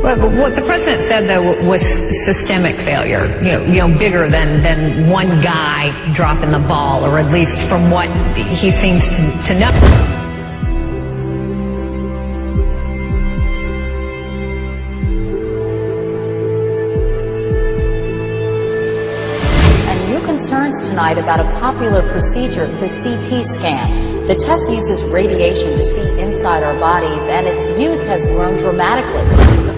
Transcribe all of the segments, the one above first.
Well, what the president said, though, was systemic failure, bigger than one guy dropping the ball, or at least from what he seems to know. And new concerns tonight about a popular procedure, the CT scan. The test uses radiation to see inside our bodies, and its use has grown dramatically.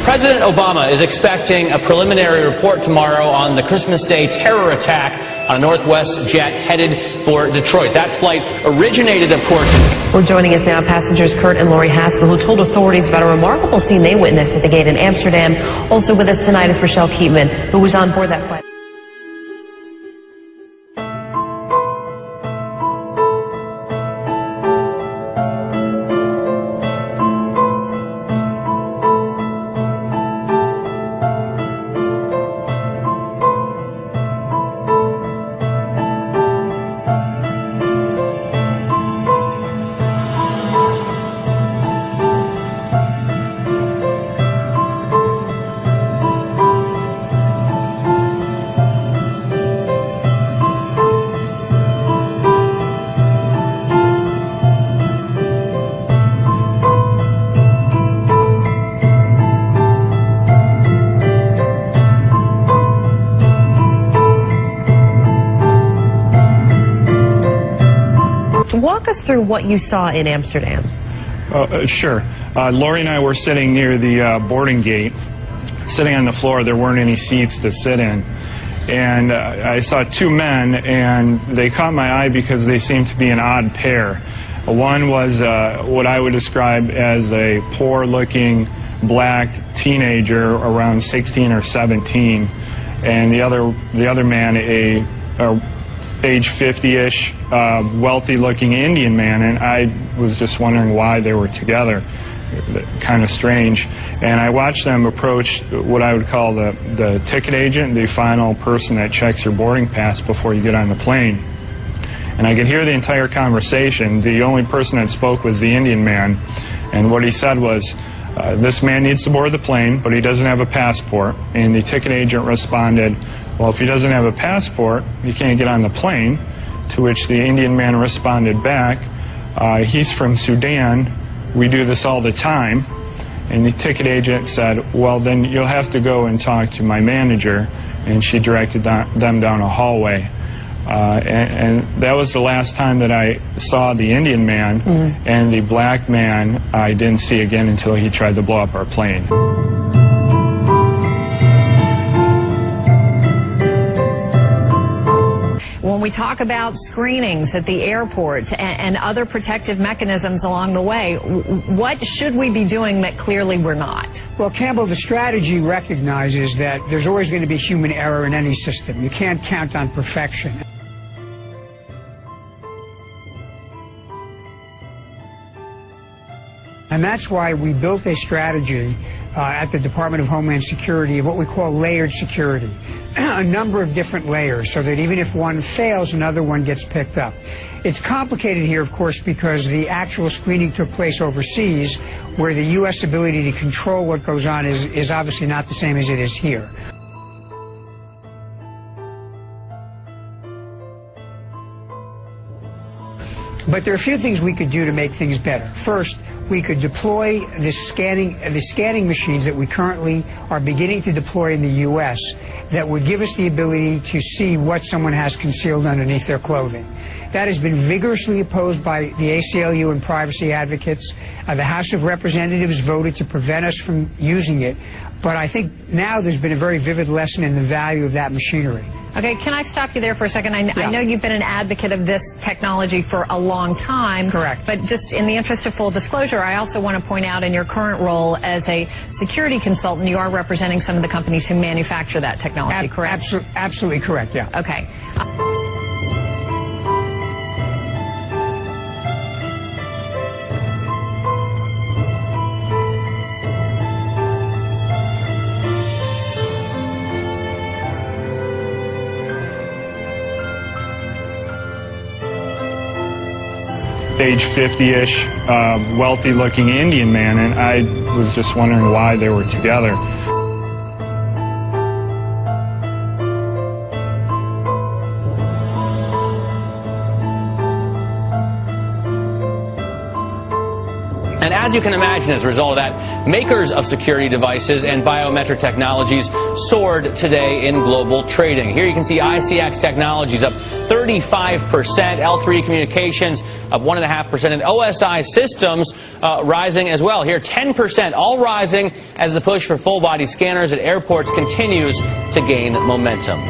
President Obama is expecting a preliminary report tomorrow on the Christmas Day terror attack on a Northwest jet headed for Detroit. That flight originated, of course, Well, joining us now, passengers Kurt and Lori Haskell, who told authorities about a remarkable scene they witnessed at the gate in Amsterdam. Also with us tonight is Rochelle Keatman, who was on board that flight. Walk us through what you saw in Amsterdam. Sure. Lori and I were sitting near the boarding gate, sitting on the floor. There weren't any seats to sit in. And I saw two men, and they caught my eye because they seemed to be an odd pair. One was what I would describe as a poor-looking black teenager around 16 or 17, and the other man, a age 50-ish, wealthy-looking Indian man, and I was just wondering why they were together. Kind of strange. And I watched them approach what I would call the ticket agent, the final person that checks your boarding pass before you get on the plane. And I could hear the entire conversation. The only person that spoke was the Indian man, and what he said was, this man needs to board the plane, but he doesn't have a passport. And the ticket agent responded, well, if he doesn't have a passport, he can't get on the plane. To which the Indian man responded back, he's from Sudan, we do this all the time. And the ticket agent said, well, then you'll have to go and talk to my manager. And she directed them down a hallway. And that was the last time that I saw the Indian man, and the black man I didn't see again until he tried to blow up our plane. When we talk about screenings at the airport and other protective mechanisms along the way, what should we be doing that clearly we're not? Well, Campbell, the strategy recognizes that there's always going to be human error in any system. You can't count on perfection. And that's why we built a strategy at the Department of Homeland Security of what we call layered security. A number of different layers, so that even if one fails, another one gets picked up. It's complicated here, of course, because the actual screening took place overseas, where the U.S. ability to control what goes on is obviously not the same as it is here. But there are a few things we could do to make things better. First, we could deploy the scanning machines that we currently are beginning to deploy in the U.S. that would give us the ability to see what someone has concealed underneath their clothing. That has been vigorously opposed by the ACLU and privacy advocates. The House of Representatives voted to prevent us from using it. But I think now there's been a very vivid lesson in the value of that machinery. Okay, can I stop you there for a second? I know you've been an advocate of this technology for a long time. Correct. But just in the interest of full disclosure, I also want to point out in your current role as a security consultant, you are representing some of the companies who manufacture that technology, correct? Absolutely correct, yeah. Okay. age 50-ish, wealthy-looking Indian man, and I was just wondering why they were together. And as you can imagine, as a result of that, makers of security devices and biometric technologies soared today in global trading. Here you can see ICX Technologies up 35%, L3 Communications up 1.5%, and OSI Systems rising as well. Here 10%, all rising as the push for full-body scanners at airports continues to gain momentum.